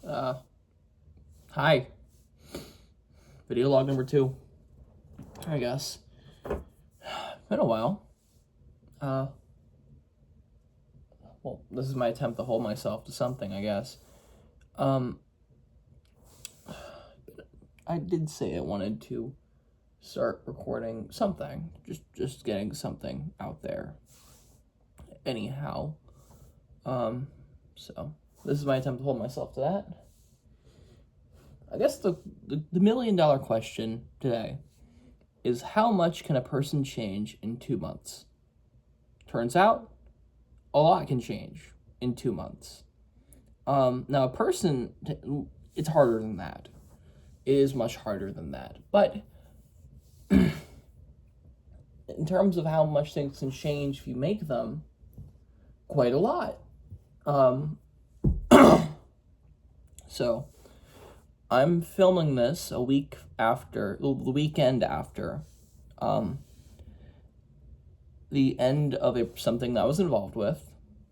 Uh, Hi. Video log number 2, I guess. Been a while. Uh, well, this is my attempt to hold myself to something, I guess. Um, I did say I wanted to start recording something, just getting something out there. Anyhow, so this is my attempt to hold myself to that. I guess the $1,000,000 question today is, how much can a person change in 2 months? Turns out, a lot can change in 2 months. Now, a person, it's harder than that. It is much harder than that. But in terms of how much things can change if you make them, quite a lot. So, I'm filming this a week after, the weekend after, the end of something that I was involved with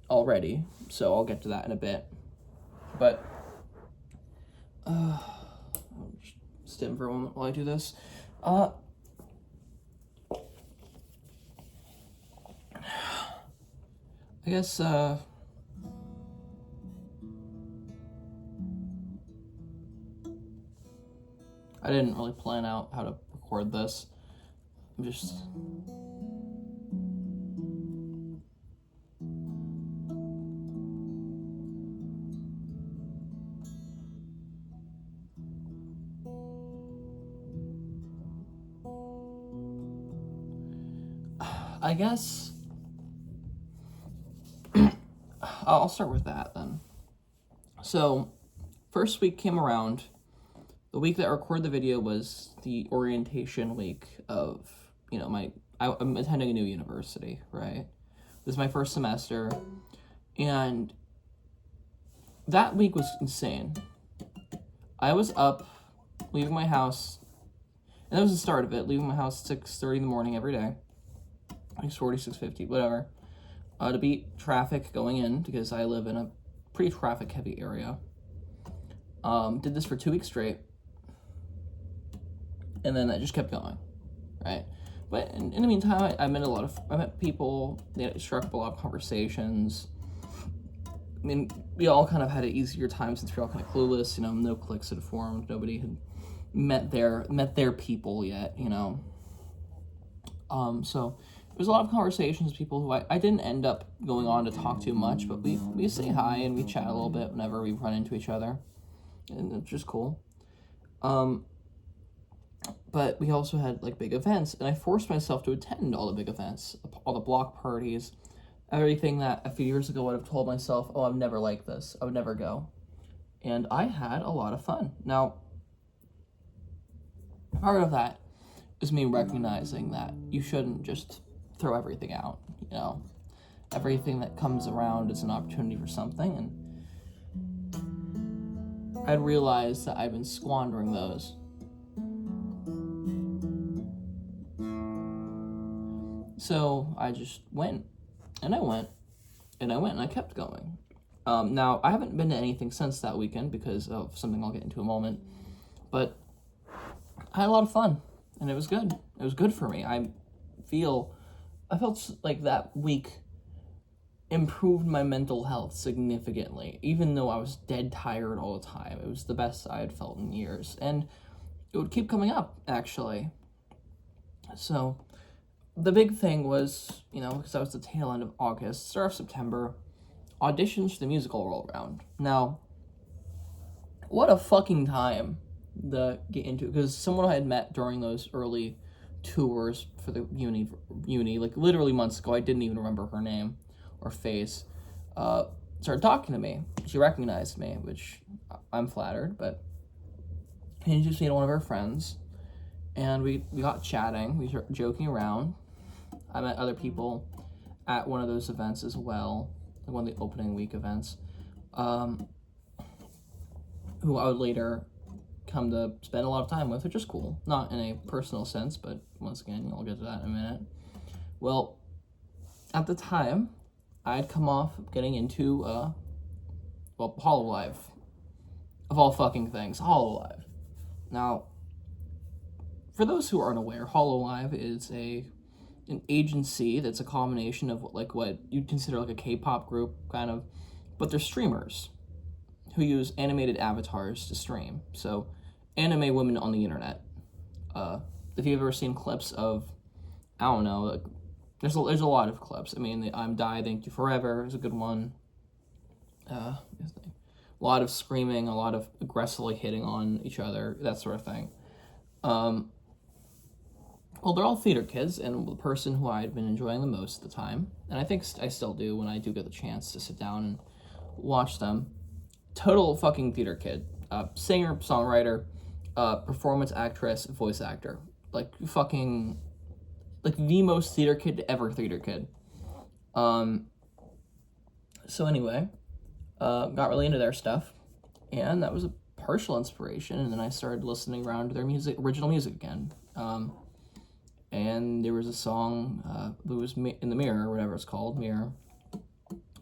already. So I'll get to that in a bit. But, stim for a moment while I do this. I guess, I didn't really plan out how to record this. I'm just... I guess... I'll start with that then. So, first week came around. The week that I recorded the video was the orientation week of, I'm attending a new university, right? This is my first semester, and that week was insane. I was up, leaving my house, and that was the start of it, leaving my house at 6:30 in the morning every day, 6:40, 6:50, whatever, to beat traffic going in, because I live in a pretty traffic-heavy area. Did this for 2 weeks straight, and then that just kept going, right? But in the meantime, I met people, struck up a lot of conversations. I mean, we all kind of had an easier time since we're all kind of clueless, no cliques had formed, nobody had met their people yet, so there was a lot of conversations with people who I didn't end up going on to talk too much, but we say hi and we chat a little bit whenever we run into each other, and it's just cool. But we also had big events, and I forced myself to attend all the big events, all the block parties, everything that a few years ago I would have told myself, oh, I'm never like this, I would never go. And I had a lot of fun. Now, part of that is me recognizing that you shouldn't just throw everything out, Everything that comes around is an opportunity for something, and I'd realized that I've been squandering those. So I just went, and I went, and I went, and I kept going. Now, I haven't been to anything since that weekend because of something I'll get into in a moment, but I had a lot of fun, and it was good. It was good for me. I felt like that week improved my mental health significantly, even though I was dead tired all the time. It was the best I had felt in years, and it would keep coming up, actually. So, the big thing was, because that was the tail end of August, start of September, auditions for the musical roll around. Now, what a fucking time to get into, because someone I had met during those early tours for the uni, literally months ago, I didn't even remember her name or face, started talking to me. She recognized me, which I'm flattered, but he introduced me to one of her friends, and we got chatting, we started joking around. I met other people at one of those events as well, one of the opening week events, who I would later come to spend a lot of time with, which is cool. Not in a personal sense, but once again, I'll get to that in a minute. Well, at the time, I had come off getting into, Hololive. of all fucking things, Hololive. Now, for those who aren't aware, Hololive is an agency that's a combination of like what you'd consider like a K-pop group kind of, but they're streamers who use animated avatars to stream. So, anime women on the internet. If you've ever seen clips of, I don't know, like, there's a lot of clips. I mean, the I'm Die, Thank You Forever is a good one. A lot of screaming, a lot of aggressively hitting on each other, that sort of thing. Well, they're all theater kids, and the person who I'd been enjoying the most at the time, and I think I still do when I do get the chance to sit down and watch them, total fucking theater kid. Singer, songwriter, performance actress, voice actor. Like, fucking, like, the most theater kid to ever theater kid. So anyway, got really into their stuff, and that was a partial inspiration, and then I started listening around to their original music again. And there was a song, it was In the Mirror, or whatever it's called, Mirror.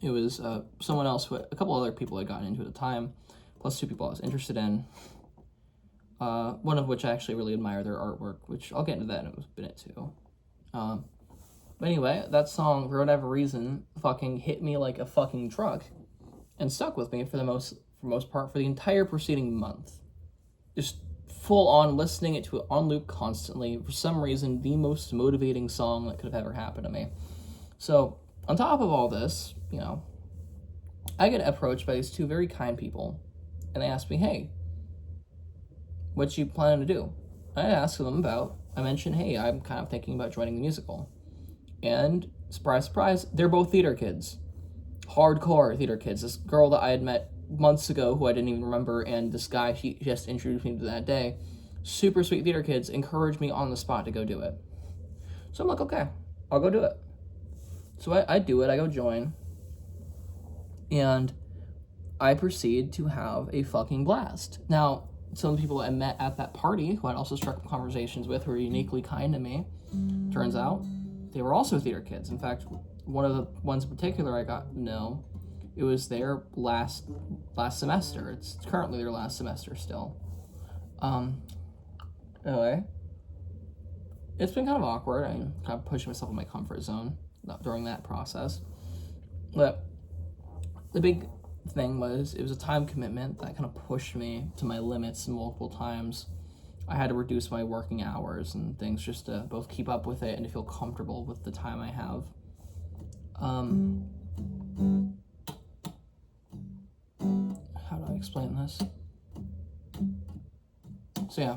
It was someone else, a couple other people I'd gotten into at the time, plus 2 people I was interested in, one of which I actually really admire their artwork, which I'll get into that in a minute too. But anyway, that song, for whatever reason, fucking hit me like a fucking truck, and stuck with me for the most part for the entire preceding month. Just full on listening it to it on loop constantly. For some reason, the most motivating song that could have ever happened to me. So, on top of all this, you know, I get approached by these 2 very kind people, and they ask me, hey, what you planning to do? I ask them I mentioned, hey, I'm kind of thinking about joining the musical. And, surprise, surprise, they're both theater kids. Hardcore theater kids. This girl that I had met months ago who I didn't even remember, and this guy he just introduced me to that day, super sweet theater kids, encouraged me on the spot to go do it. So I'm like, okay, I'll go do it. So I do it, I go join, and I proceed to have a fucking blast. Now, some people I met at that party, who I'd also struck up conversations with, who were uniquely kind to me, turns out they were also theater kids. In fact, one of the ones in particular I got to know, it was their last semester. It's currently their last semester still. Anyway, it's been kind of awkward. I'm kind of pushing myself in my comfort zone during that process. But the big thing was, it was a time commitment that kind of pushed me to my limits multiple times. I had to reduce my working hours and things just to both keep up with it and to feel comfortable with the time I have. How do I explain this? So yeah,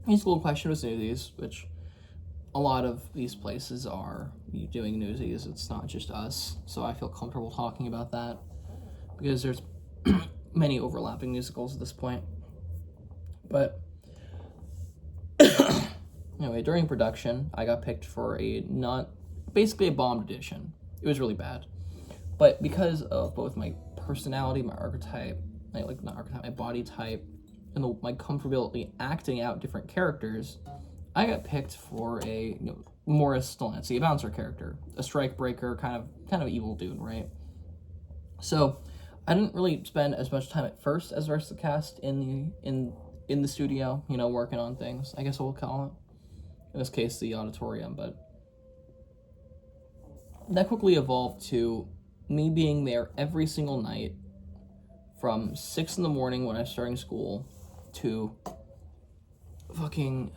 musical question was Newsies, which a lot of these places are doing Newsies. It's not just us, so I feel comfortable talking about that because there's many overlapping musicals at this point. But anyway, during production, I got picked for basically a bombed audition. It was really bad, but because of both my personality, my archetype, my body type, and my comfortability acting out different characters, I got picked for a Morris Delancey, a bouncer character, a strike breaker, kind of evil dude, right? So I didn't really spend as much time at first as the rest of the cast in the studio, working on things, I guess we'll call it. In this case, the auditorium, but that quickly evolved to me being there every single night from 6 in the morning when I was starting school to fucking,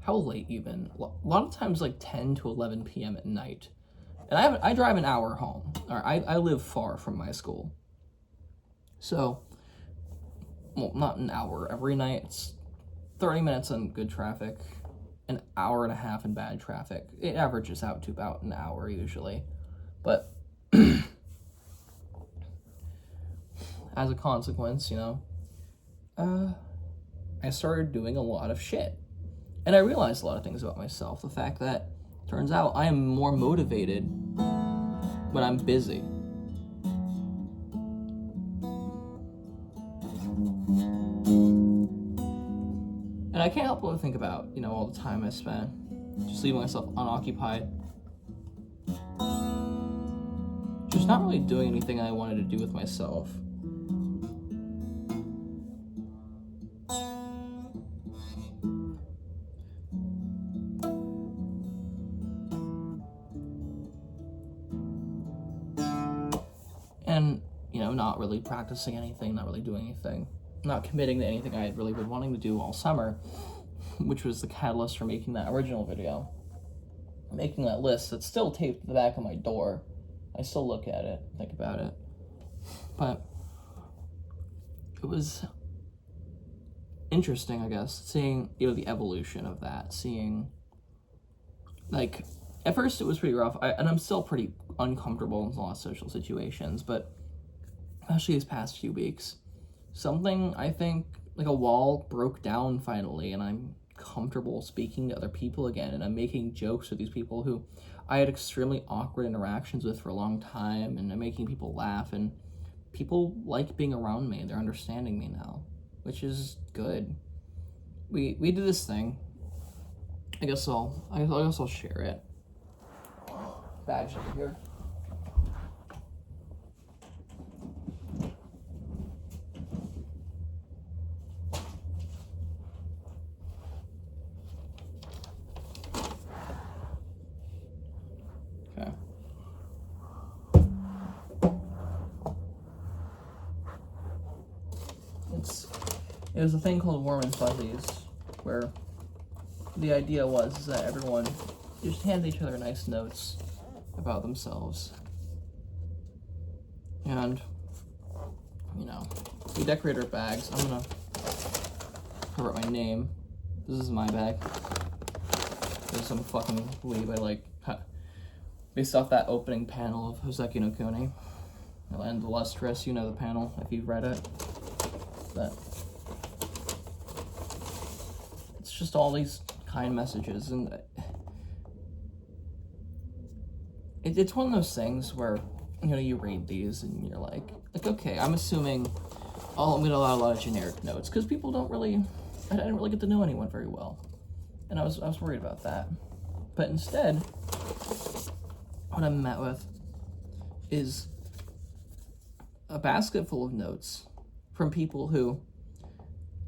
how late even? A lot of times like 10 to 11 p.m. at night. And I drive an hour home. Or I live far from my school. So, well, not an hour every night. It's 30 minutes in good traffic, an hour and a half in bad traffic. It averages out to about an hour usually. But as a consequence, I started doing a lot of shit. And I realized a lot of things about myself. The fact that, turns out, I am more motivated when I'm busy. And I can't help but think about, all the time I spent just leaving myself unoccupied. Just not really doing anything I wanted to do with myself. really practicing anything, not really doing anything, not committing to anything I had really been wanting to do all summer, which was the catalyst for making that original video. Making that list that's still taped to the back of my door. I still look at it, think about it. But it was interesting, I guess, seeing, the evolution of that, seeing, like, at first it was pretty rough, and I'm still pretty uncomfortable in a lot of social situations, but especially these past few weeks, something, I think, like a wall broke down finally, and I'm comfortable speaking to other people again, and I'm making jokes with these people who I had extremely awkward interactions with for a long time, and I'm making people laugh, and people like being around me. They're understanding me now, which is good. We did this thing. I guess I'll share it. Badge over here. Okay. It was a thing called Warm and Fuzzies, where the idea was that everyone just handed each other nice notes about themselves. And, we decorate our bags. I'm gonna cover up my name. This is my bag. There's some fucking weeb I like, based off that opening panel of Hoseki no Kuni. And Lustrous, you know the panel, if you've read it. But it's just all these kind messages, and it's one of those things where, you read these and you're like, okay, I'm assuming, I'm gonna allow a lot of generic notes, because people I didn't really get to know anyone very well, and I was worried about that. But instead, what I'm met with is a basket full of notes from people who,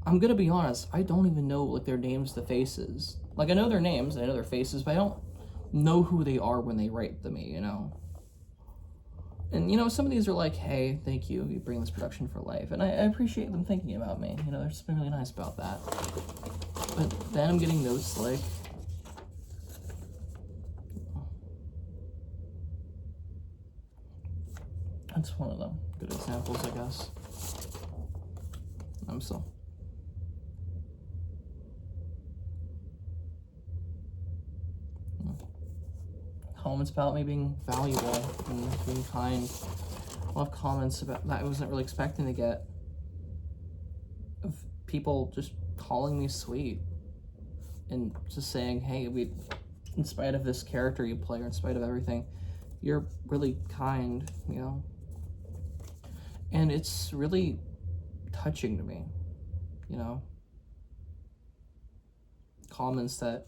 I'm gonna be honest, I don't even know their names to faces. I know their names, I know their faces, but I don't know who they are when they write to me, And, some of these are like, hey, thank you, you bring this production for life. And I appreciate them thinking about me, they're just been really nice about that. But then I'm getting notes like, that's one of them. Good examples, I guess. I'm still. Comments about me being valuable and being kind. A lot of comments about that I wasn't really expecting to get. Of people just calling me sweet. And just saying, hey, in spite of this character you play, or in spite of everything, you're really kind, And it's really touching to me, Comments that,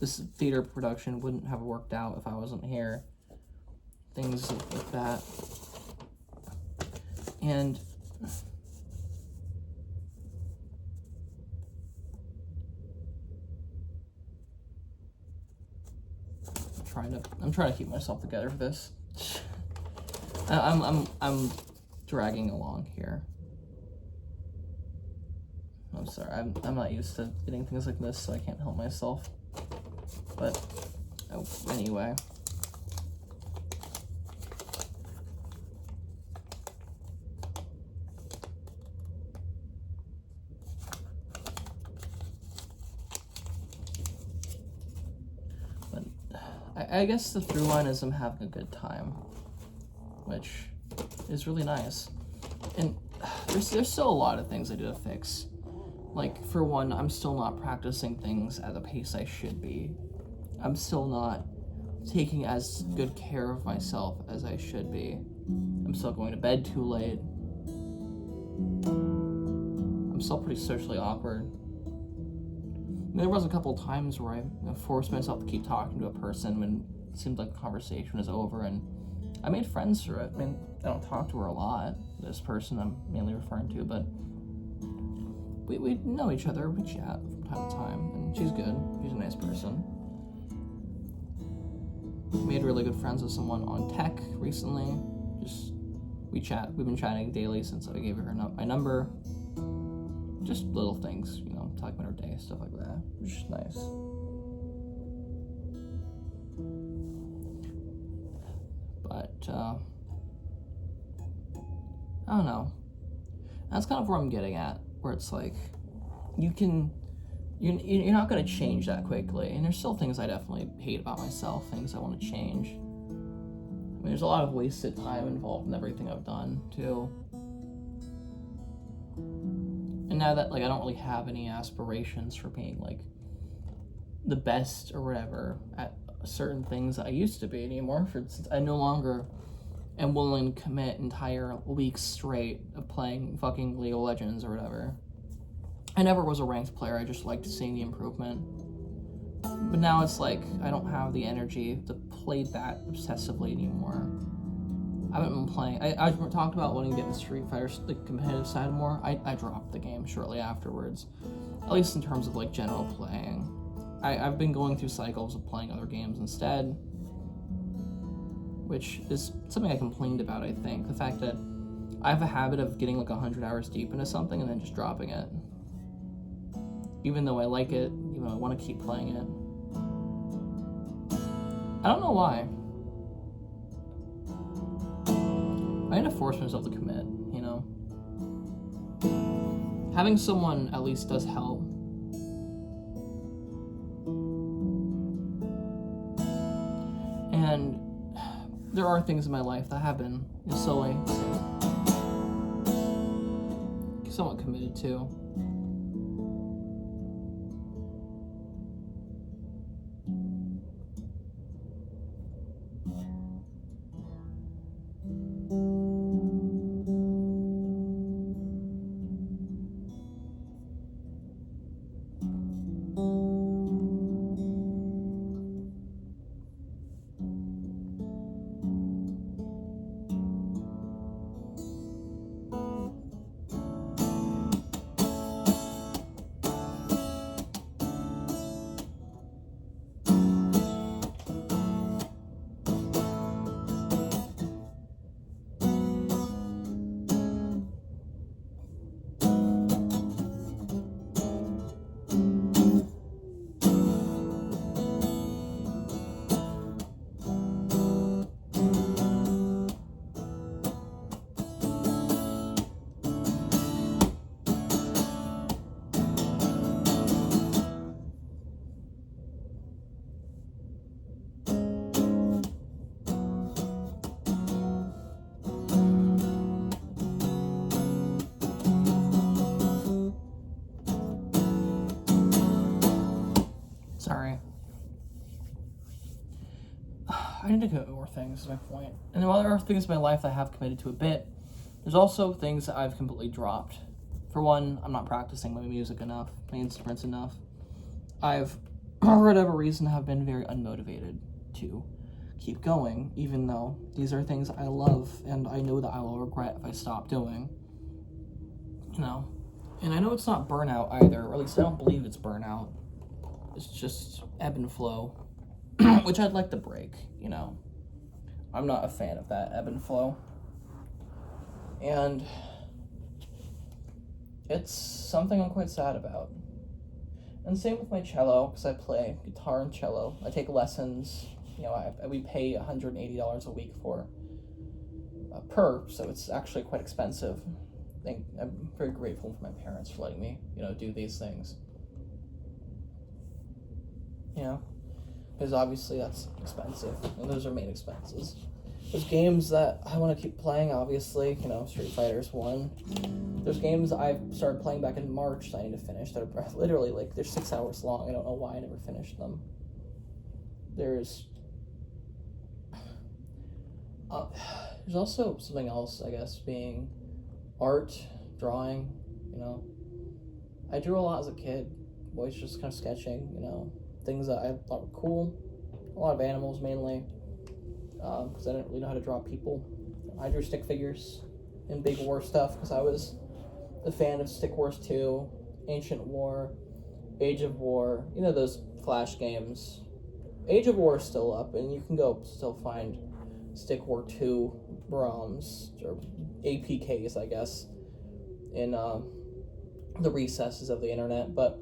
this theater production wouldn't have worked out if I wasn't here. Things like that. And I'm trying to keep myself together for this. I'm dragging along here. I'm sorry, I'm not used to getting things like this, so I can't help myself. But, anyway. But, I guess the through line is I'm having a good time, which is really nice. And there's still a lot of things I do to fix. For one, I'm still not practicing things at the pace I should be. I'm still not taking as good care of myself as I should be. I'm still going to bed too late. I'm still pretty socially awkward. There was a couple times where I forced myself to keep talking to a person when it seemed like the conversation was over, and I made friends through it. I don't talk to her a lot, this person I'm mainly referring to, but we know each other, we chat from time to time, and she's good, she's a nice person. Made really good friends with someone on tech recently. We've been chatting daily since I gave her my number. Just little things, talking about her day, stuff like that, which is nice. But I don't know. That's kind of where I'm getting at, where it's like you're not going to change that quickly, and there's still things I definitely hate about myself, things I want to change. I mean, there's a lot of wasted time involved in everything I've done too. And now that I don't really have any aspirations for being the best or whatever at certain things that I used to be anymore, since I no longer am willing to commit entire weeks straight of playing fucking League of Legends or whatever. I never was a ranked player, I just liked seeing the improvement. But now it's I don't have the energy to play that obsessively anymore. I haven't been playing. I talked about wanting to get the Street Fighter competitive side more. I dropped the game shortly afterwards, at least in terms of general playing. I've been going through cycles of playing other games instead, which is something I complained about, I think. The fact that I have a habit of getting 100 hours deep into something and then just dropping it. Even though I like it, even though I want to keep playing it. I don't know why. I need to force myself to commit, Having someone at least does help. And there are things in my life that have been slowly somewhat committed to. Sorry. I need to commit more things, is my point. And while there are things in my life that I have committed to a bit, there's also things that I've completely dropped. For one, I'm not practicing my music enough, my instruments enough. I've, for whatever reason, have been very unmotivated to keep going, even though these are things I love and I know that I will regret if I stop doing. And I know it's not burnout either, or at least I don't believe it's burnout. It's just ebb and flow, which I'd like to break, I'm not a fan of that ebb and flow. And it's something I'm quite sad about. And same with my cello, because I play guitar and cello. I take lessons, we pay $180 a week for per, so it's actually quite expensive. I'm very grateful for my parents for letting me, do these things. Because obviously that's expensive, and those are main expenses. There's games that I want to keep playing, obviously, Street Fighter's one. There's games I've started playing back in March that I need to finish that are literally, they're 6 hours long. I don't know why I never finished them. There's also something else, I guess, being art, drawing, I drew a lot as a kid, always just kind of sketching, things that I thought were cool. A lot of animals, mainly, because I didn't really know how to draw people. I drew stick figures and big war stuff because I was a fan of Stick Wars 2, Ancient War, Age of War, those Flash games. Age of War is still up, and you can go still find Stick War 2 ROMs, or APKs, I guess, in the recesses of the internet, but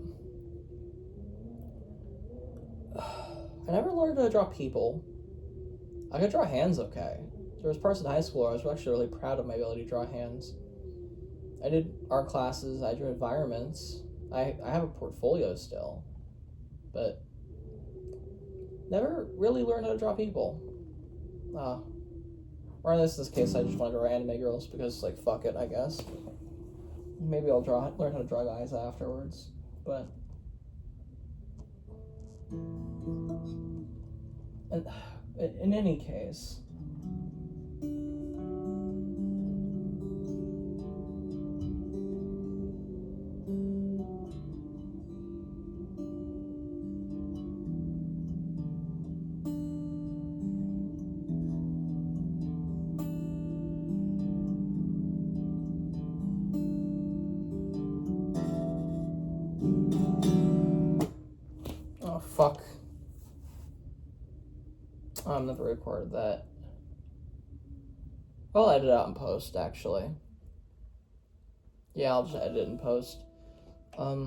I never learned how to draw people. I could draw hands okay. There was parts in high school where I was actually really proud of my ability to draw hands. I did art classes, I drew environments. I have a portfolio still, but never really learned how to draw people. Or in this case, I just want to draw anime girls because, like, fuck it, I guess. Maybe I'll learn how to draw guys afterwards, but in any case, oh fuck, I've never recorded that. I'll edit it out in post, actually. Yeah, I'll just edit it in post. I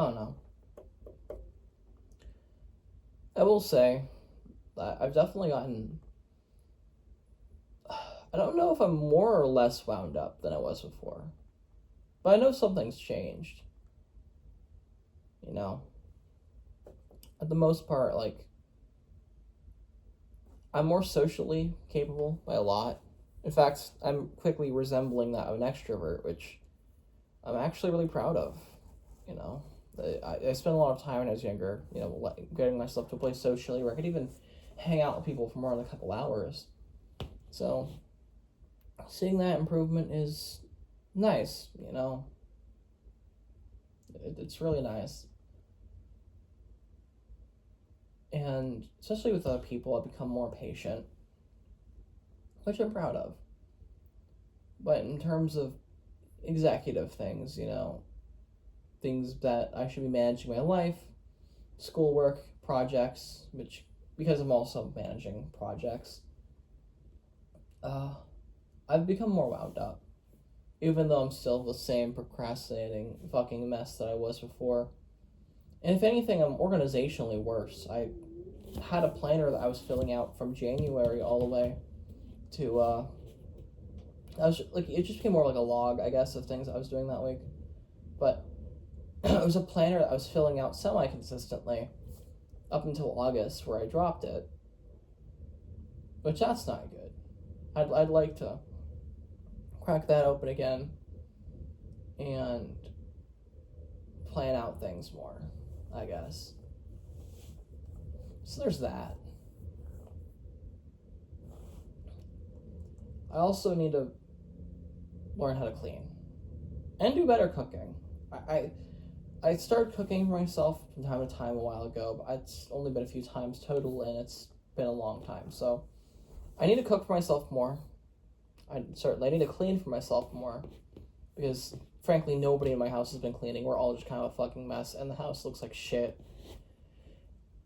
don't know. I will say that I've definitely gotten... I don't know if I'm more or less wound up than I was before. But I know something's changed. You know? At the most part, like, I'm more socially capable by a lot. In fact, I'm quickly resembling that of an extrovert, which I'm actually really proud of, you know? I spent a lot of time when I was younger, you know, getting myself to a place socially where I could even hang out with people for more than a couple hours. So, seeing that improvement is nice, you know? It's really nice. And especially with other people, I've become more patient, which I'm proud of. But in terms of executive things, you know, things that I should be managing my life, schoolwork, projects, which, because I'm also managing projects, I've become more wound up. Even though I'm still the same procrastinating fucking mess that I was before. And if anything, I'm organizationally worse. I had a planner that I was filling out from January all the way to, I was like, it just became more like a log, I guess, of things I was doing that week. But it was a planner that I was filling out semi-consistently up until August, where I dropped it. Which, that's not good. I'd like to crack that open again and plan out things more, I guess. So there's that. I also need to learn how to clean and do better cooking. I started cooking for myself from time to time a while ago, but it's only been a few times total, and it's been a long time. So I need to cook for myself more. I need to clean for myself more, because frankly, nobody in my house has been cleaning. We're all just kind of a fucking mess, and the house looks like shit.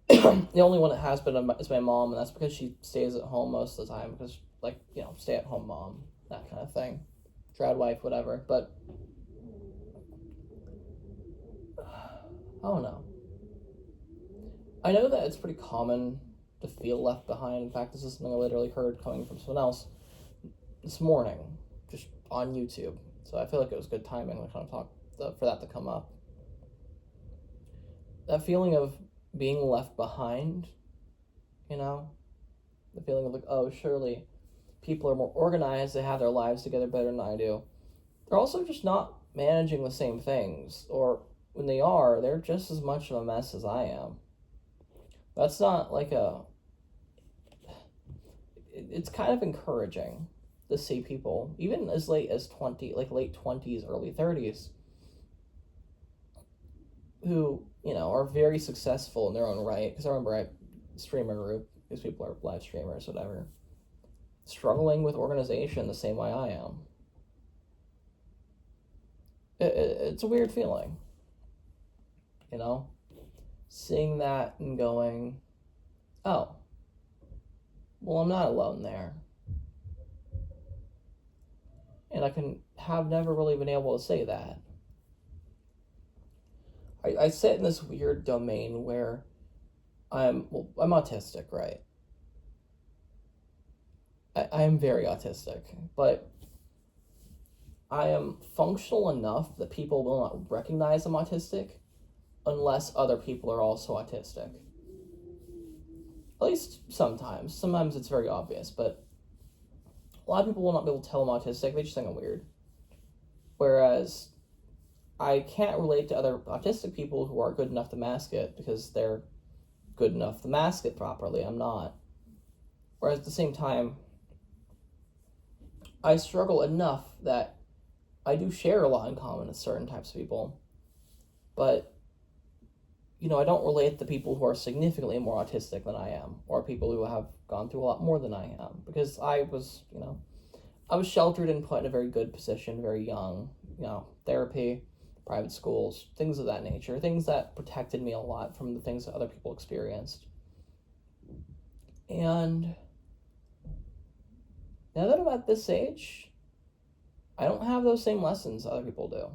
The only one that has been is my mom, and that's because she stays at home most of the time, because, like, you know, stay-at-home mom, that kind of thing. Trad wife, whatever, but I don't know. I know that it's pretty common to feel left behind. In fact, this is something I literally heard coming from someone else this morning, just on YouTube. So I feel like it was good timing to kind of for that to come up. That feeling of being left behind, you know? The feeling of like, oh, surely people are more organized, they have their lives together better than I do. They're also just not managing the same things, or when they are, they're just as much of a mess as I am. That's not like it's kind of encouraging to see people, even as late as late 20s, early 30s, who, are very successful in their own right, because I remember I streamer group, these people are live streamers, whatever, struggling with organization the same way I am. It's a weird feeling, seeing that and going, oh, well, I'm not alone there. And I have never really been able to say that. I sit in this weird domain where I'm autistic, right? I am very autistic, but I am functional enough that people will not recognize I'm autistic unless other people are also autistic. At least sometimes. Sometimes it's very obvious, but a lot of people will not be able to tell I'm autistic. They just think I'm weird. Whereas I can't relate to other autistic people who are good enough to mask it because they're good enough to mask it properly. I'm not. Whereas at the same time, I struggle enough that I do share a lot in common with certain types of people. But, I don't relate to people who are significantly more autistic than I am, or people who have gone through a lot more than I am. Because I was sheltered and put in a very good position, very young, therapy, private schools, things of that nature, things that protected me a lot from the things that other people experienced. And now that I'm at this age, I don't have those same lessons other people do.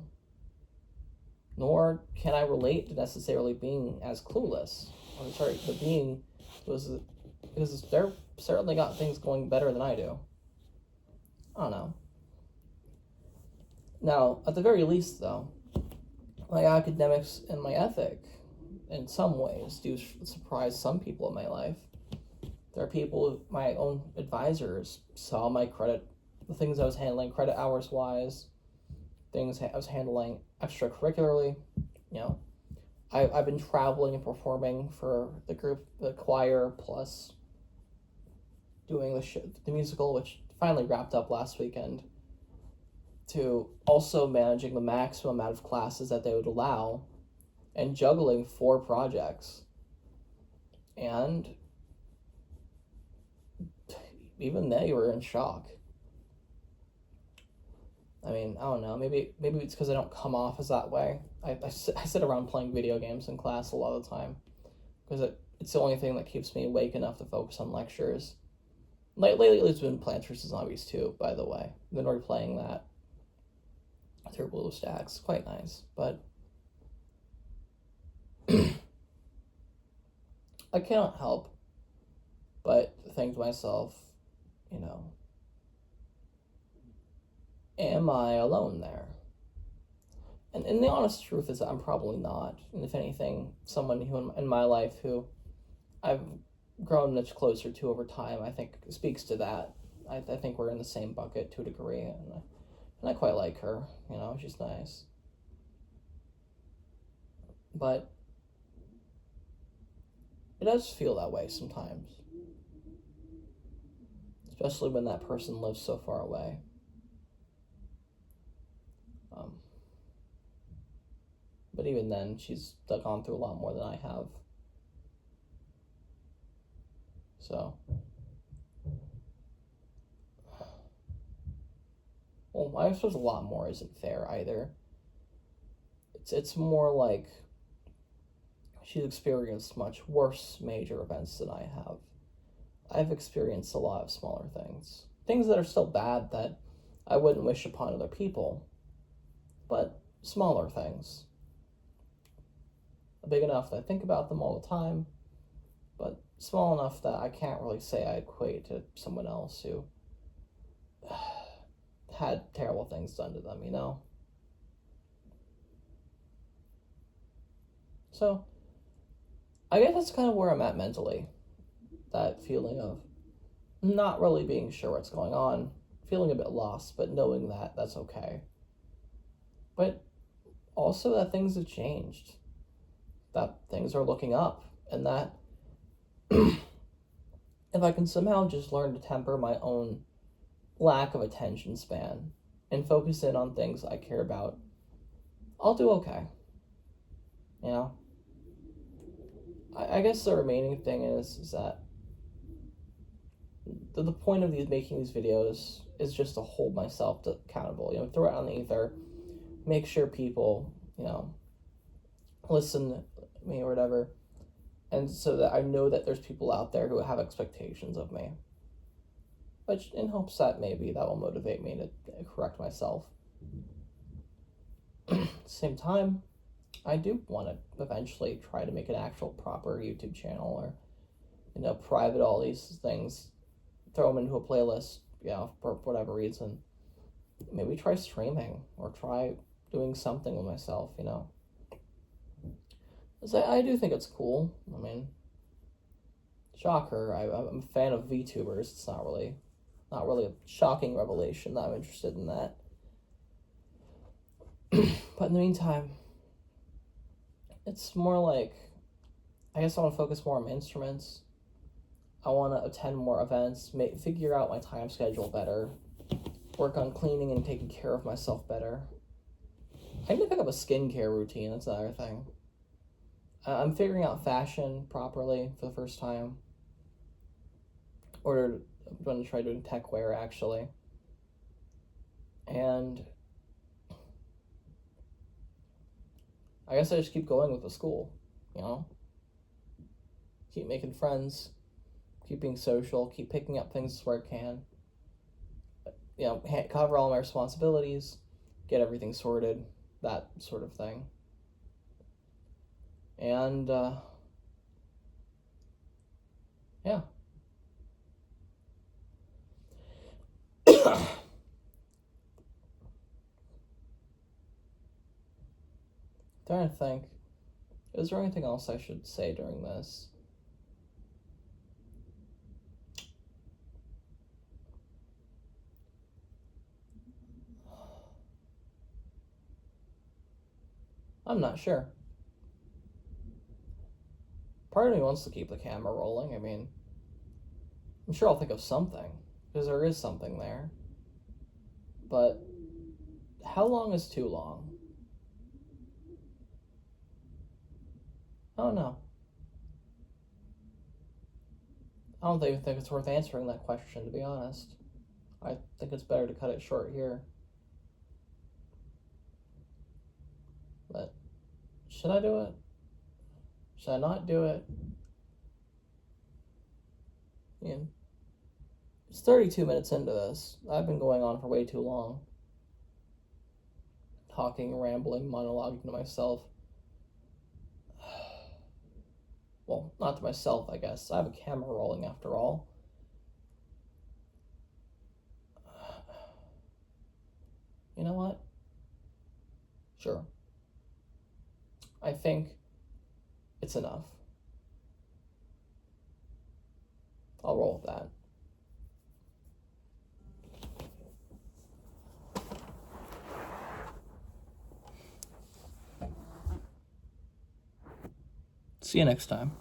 Nor can I relate to necessarily being as clueless. I'm sorry, but being, because they're certainly got things going better than I do. I don't know. Now, at the very least, though, my academics and my ethic, in some ways, do surprise some people in my life. There are people, my own advisors, saw my credit, the things I was handling credit hours wise, things I was handling extracurricularly. I've been traveling and performing for the group, the choir, plus doing the musical, which finally wrapped up last weekend, to also managing the maximum amount of classes that they would allow and juggling 4 projects. And even they were in shock. I mean, I don't know, maybe it's because I don't come off as that way. I sit around playing video games in class a lot of the time because it's the only thing that keeps me awake enough to focus on lectures. Lately it's been Plants vs. Zombies 2, by the way. I've been replaying that through BlueStacks. Quite nice, but I cannot help but think to myself, am I alone there? And the honest truth is that I'm probably not. And if anything, someone who in my life who I've grown much closer to over time, I think speaks to that. I think we're in the same bucket to a degree, and I quite like her. She's nice. But it does feel that way sometimes, especially when that person lives so far away. But even then, she's gone through a lot more than I have. So, well, I suppose a lot more isn't fair either. It's more like she's experienced much worse major events than I have. I've experienced a lot of smaller things. Things that are still bad that I wouldn't wish upon other people, but smaller things. Big enough that I think about them all the time, but small enough that I can't really say I equate to someone else who had terrible things done to them, So, I guess that's kind of where I'm at mentally. That feeling of not really being sure what's going on, feeling a bit lost, but knowing that that's okay. But also that things have changed, that things are looking up, and that if I can somehow just learn to temper my own lack of attention span and focus in on things I care about, I'll do okay. You know? I guess the remaining thing is that the point of making these videos is just to hold myself accountable. You know, throw it on the ether, make sure people, you know, listen to me or whatever, and so that I know that there's people out there who have expectations of me, which in hopes that maybe that will motivate me to correct myself. At the same time, I do want to eventually try to make an actual proper YouTube channel, or, you know, private all these things, throw them into a playlist, you know, for whatever reason. Maybe try streaming or try doing something with myself, you know. Because I do think it's cool. I mean, shocker, I'm a fan of VTubers. It's not really a shocking revelation that I'm interested in that. But in the meantime, it's more like, I guess I want to focus more on my instruments. I want to attend more events, figure out my time schedule better, work on cleaning and taking care of myself better. I need to pick up a skincare routine, that's another thing. I'm figuring out fashion properly for the first time. I'm going to try doing tech wear, actually. And I guess I just keep going with the school, you know? Keep making friends, keep being social, keep picking up things where I can. You know, cover all my responsibilities, get everything sorted, that sort of thing. And, yeah. Trying to think, is there anything else I should say during this? I'm not sure. Part of me wants to keep the camera rolling. I mean, I'm sure I'll think of something, because there is something there. But how long is too long? I don't know. I don't even think it's worth answering that question, to be honest. I think it's better to cut it short here. But should I do it? Should I not do it? I mean, it's 32 minutes into this. I've been going on for way too long. Talking, rambling, monologuing to myself. Well, not to myself, I guess. I have a camera rolling after all. You know what? Sure. I think it's enough. I'll roll with that. See you next time.